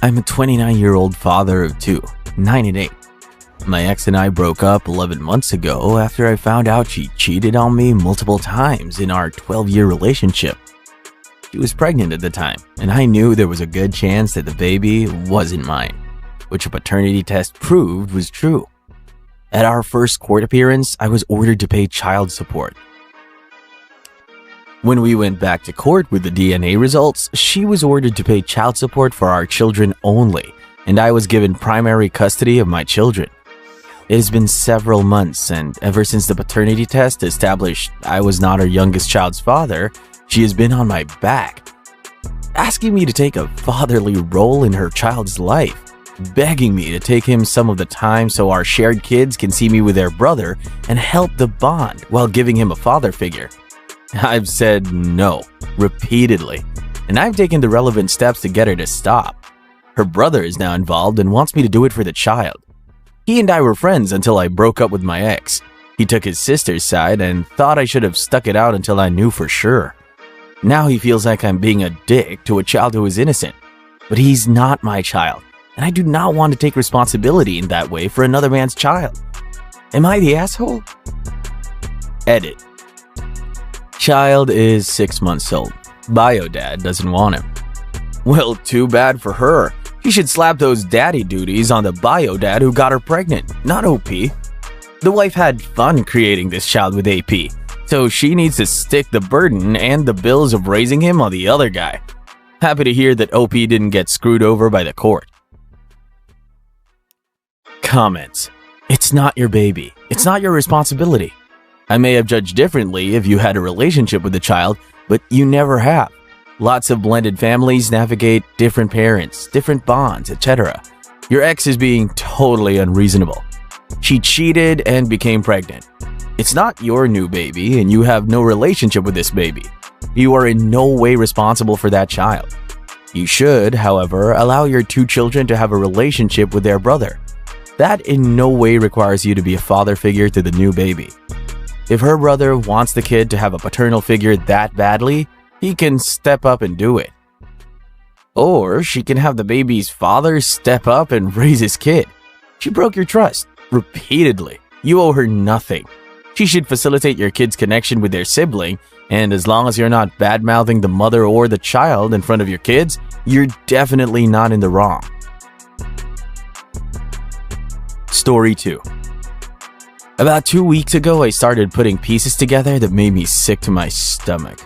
I'm a 29-year-old father of two, 9 and 8. My ex and I broke up 11 months ago after I found out she cheated on me multiple times in our 12-year relationship. She was pregnant at the time, and I knew there was a good chance that the baby wasn't mine, which a paternity test proved was true. At our first court appearance, I was ordered to pay child support. When we went back to court with the DNA results, she was ordered to pay child support for our children only, and I was given primary custody of my children. It has been several months, and ever since the paternity test established I was not her youngest child's father, she has been on my back, asking me to take a fatherly role in her child's life, begging me to take him some of the time so our shared kids can see me with their brother and help the bond while giving him a father figure. I've said no, repeatedly, and I've taken the relevant steps to get her to stop. Her brother is now involved and wants me to do it for the child. He and I were friends until I broke up with my ex. He took his sister's side and thought I should have stuck it out until I knew for sure. Now he feels like I'm being a dick to a child who is innocent. But he's not my child, and I do not want to take responsibility in that way for another man's child. Am I the asshole? Edit. Child is 6 months old. Bio dad doesn't want him. Well, too bad for her. She should slap those daddy duties on the bio dad who got her pregnant, not OP. The wife had fun creating this child with AP, so she needs to stick the burden and the bills of raising him on the other guy. Happy to hear that OP didn't get screwed over by the court. Comments. It's not your baby. It's not your responsibility. I may have judged differently if you had a relationship with the child, but you never have. Lots of blended families navigate different parents, different bonds, etc. Your ex is being totally unreasonable. She cheated and became pregnant. It's not your new baby, and you have no relationship with this baby. You are in no way responsible for that child. You should, however, allow your two children to have a relationship with their brother. That in no way requires you to be a father figure to the new baby. If her brother wants the kid to have a paternal figure that badly, he can step up and do it. Or she can have the baby's father step up and raise his kid. She broke your trust repeatedly. You owe her nothing. She should facilitate your kid's connection with their sibling, and as long as you're not bad-mouthing the mother or the child in front of your kids, you're definitely not in the wrong. Story 2. About 2 weeks ago, I started putting pieces together that made me sick to my stomach.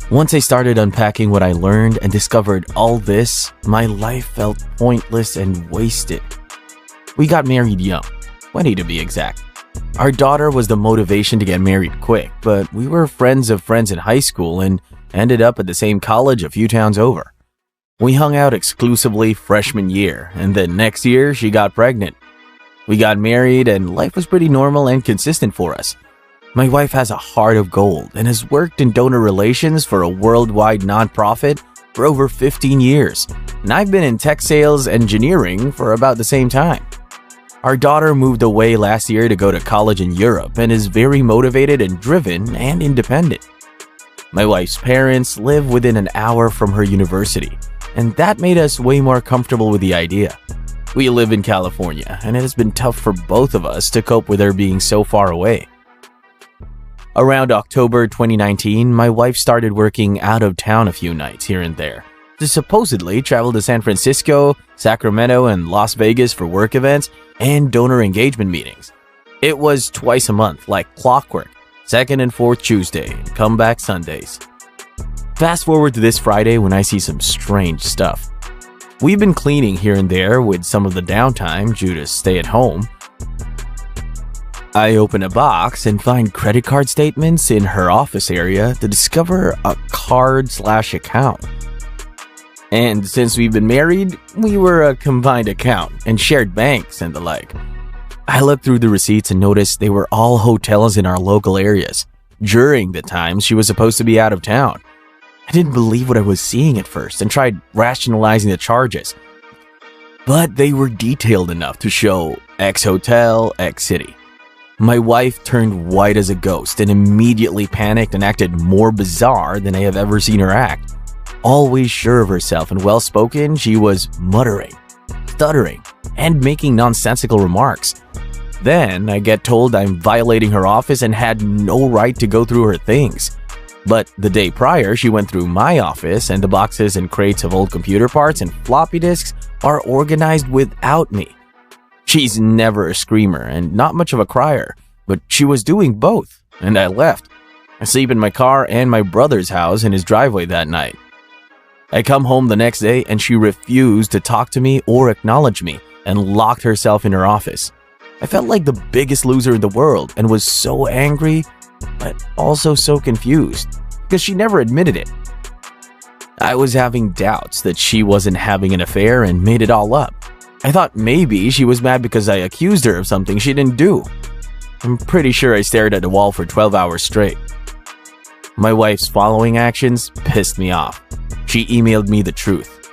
Once I started unpacking what I learned and discovered all this, my life felt pointless and wasted. We got married young, 20 to be exact. Our daughter was the motivation to get married quick, but we were friends of friends in high school and ended up at the same college a few towns over. We hung out exclusively freshman year, and then next year she got pregnant. We got married and life was pretty normal and consistent for us. My wife has a heart of gold and has worked in donor relations for a worldwide nonprofit for over 15 years, and I've been in tech sales engineering for about the same time. Our daughter moved away last year to go to college in Europe and is very motivated and driven and independent. My wife's parents live within an hour from her university, and that made us way more comfortable with the idea. We live in California, and it has been tough for both of us to cope with her being so far away. Around October 2019, my wife started working out of town a few nights here and there to supposedly travel to San Francisco, Sacramento, and Las Vegas for work events and donor engagement meetings. It was twice a month, like clockwork, second and fourth Tuesday, and come back Sundays. Fast forward to this Friday when I see some strange stuff. We've been cleaning here and there with some of the downtime due to stay at home. I open a box and find credit card statements in her office area to discover a card/account. And since we've been married, we were a combined account and shared banks and the like. I looked through the receipts and noticed they were all hotels in our local areas during the times she was supposed to be out of town. I didn't believe what I was seeing at first and tried rationalizing the charges. But they were detailed enough to show X hotel, X city. My wife turned white as a ghost and immediately panicked and acted more bizarre than I have ever seen her act. Always sure of herself and well-spoken, she was muttering, stuttering, and making nonsensical remarks. Then I get told I'm violating her office and had no right to go through her things. But the day prior, she went through my office and the boxes and crates of old computer parts and floppy disks are organized without me. She's never a screamer and not much of a crier, but she was doing both, and I left. I sleep in my car and my brother's house in his driveway that night. I come home the next day and she refused to talk to me or acknowledge me and locked herself in her office. I felt like the biggest loser in the world and was so angry, but also so confused because she never admitted it. I was having doubts that she wasn't having an affair and made it all up. I thought maybe she was mad because I accused her of something she didn't do. I'm pretty sure I stared at the wall for 12 hours straight. My wife's following actions pissed me off. She emailed me the truth.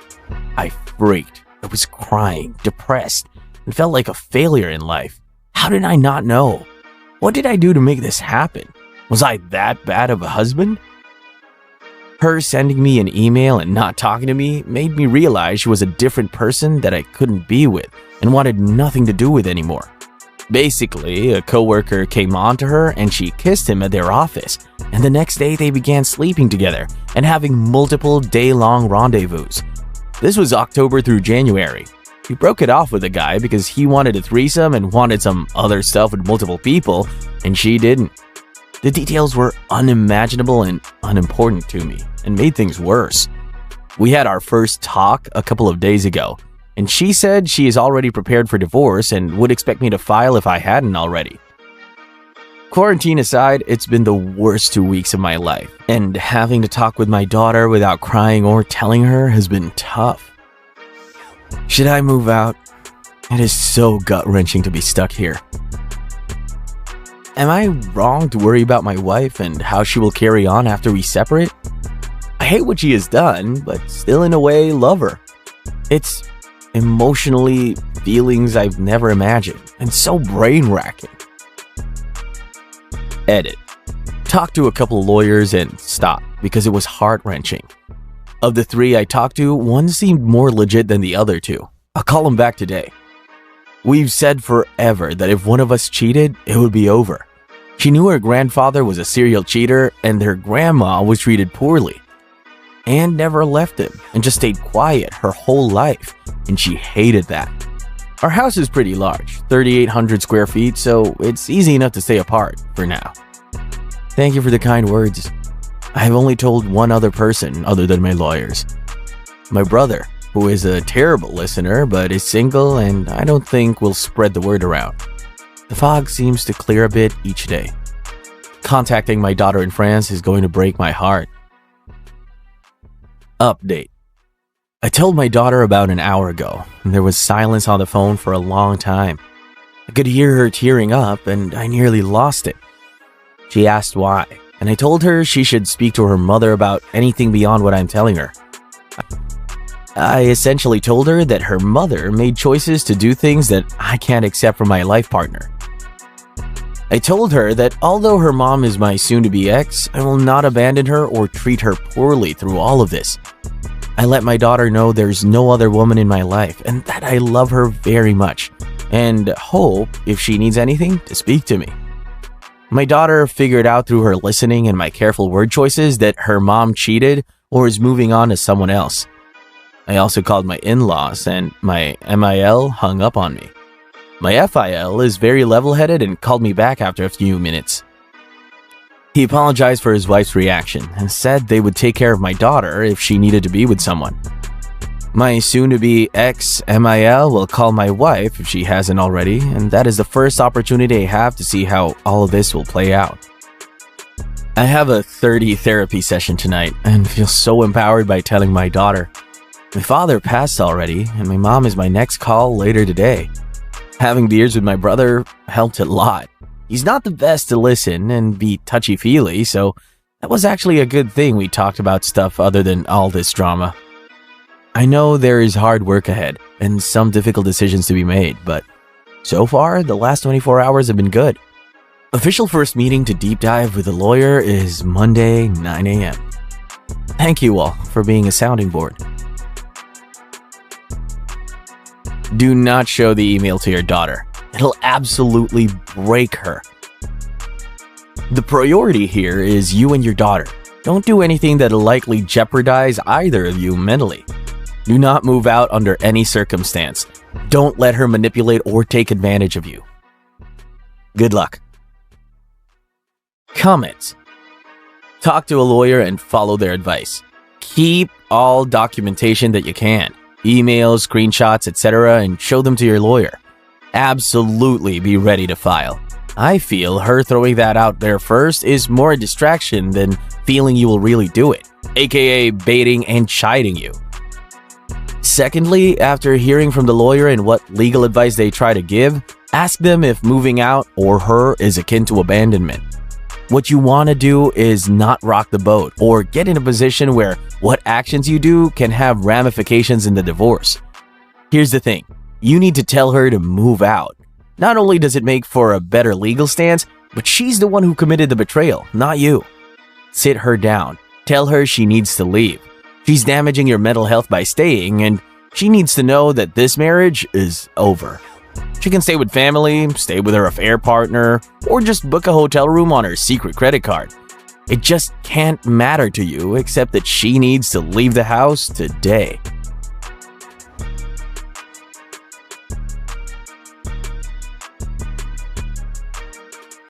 I freaked. I was crying, depressed, and felt like a failure in life. How did I not know? What did I do to make this happen? Was I that bad of a husband? Her sending me an email and not talking to me made me realize she was a different person that I couldn't be with and wanted nothing to do with anymore. Basically, a coworker came on to her and she kissed him at their office, and the next day they began sleeping together and having multiple day-long rendezvous. This was October through January. He broke it off with the guy because he wanted a threesome and wanted some other stuff with multiple people, and she didn't. The details were unimaginable and unimportant to me and made things worse. We had our first talk a couple of days ago, and she said she is already prepared for divorce and would expect me to file if I hadn't already. Quarantine aside, it's been the worst 2 weeks of my life, and having to talk with my daughter without crying or telling her has been tough. Should I move out? It is so gut-wrenching to be stuck here. Am I wrong to worry about my wife and how she will carry on after we separate? I hate what she has done, but still in a way love her. It's emotionally feelings I've never imagined and so brain-racking. Edit. Talked to a couple lawyers and stopped because it was heart-wrenching. Of the three I talked to, one seemed more legit than the other two. I'll call him back today. We've said forever that if one of us cheated, it would be over. She knew her grandfather was a serial cheater and her grandma was treated poorly. And never left him and just stayed quiet her whole life, and she hated that. Our house is pretty large, 3,800 square feet, so it's easy enough to stay apart for now. Thank you for the kind words. I've only told one other person other than my lawyers. My brother, who is a terrible listener but is single and I don't think will spread the word around. The fog seems to clear a bit each day. Contacting my daughter in France is going to break my heart. Update. I told my daughter about an hour ago, and there was silence on the phone for a long time. I could hear her tearing up, and I nearly lost it. She asked why, and I told her she should speak to her mother about anything beyond what I'm telling her. I essentially told her that her mother made choices to do things that I can't accept from my life partner. I told her that although her mom is my soon-to-be ex, I will not abandon her or treat her poorly through all of this. I let my daughter know there's no other woman in my life and that I love her very much and hope, if she needs anything, to speak to me. My daughter figured out through her listening and my careful word choices that her mom cheated or is moving on to someone else. I also called my in-laws and my MIL hung up on me. My FIL is very level-headed and called me back after a few minutes. He apologized for his wife's reaction and said they would take care of my daughter if she needed to be with someone. My soon-to-be ex-MIL will call my wife if she hasn't already, and that is the first opportunity I have to see how all of this will play out. I have a 30 therapy session tonight and feel so empowered by telling my daughter. My father passed already, and my mom is my next call later today. Having beers with my brother helped a lot. He's not the best to listen and be touchy-feely, so that was actually a good thing we talked about stuff other than all this drama. I know there is hard work ahead and some difficult decisions to be made, but so far, the last 24 hours have been good. Official first meeting to deep dive with a lawyer is Monday, 9 a.m. Thank you all for being a sounding board. Do not show the email to your daughter. It'll absolutely break her. The priority here is you and your daughter. Don't do anything that'll likely jeopardize either of you mentally. Do not move out under any circumstance. Don't let her manipulate or take advantage of you. Good luck. Comments. Talk to a lawyer and follow their advice. Keep all documentation that you can. Emails, screenshots, etc. and show them to your lawyer. Absolutely be ready to file. I feel her throwing that out there first is more a distraction than feeling you will really do it, aka baiting and chiding you. Secondly, after hearing from the lawyer and what legal advice they try to give, ask them if moving out or her is akin to abandonment. What you want to do is not rock the boat or get in a position where what actions you do can have ramifications in the divorce. Here's the thing, you need to tell her to move out. Not only does it make for a better legal stance, but she's the one who committed the betrayal, not you. Sit her down. Tell her she needs to leave. She's damaging your mental health by staying, and she needs to know that this marriage is over. She can stay with family, stay with her affair partner, or just book a hotel room on her secret credit card. It just can't matter to you except that she needs to leave the house today.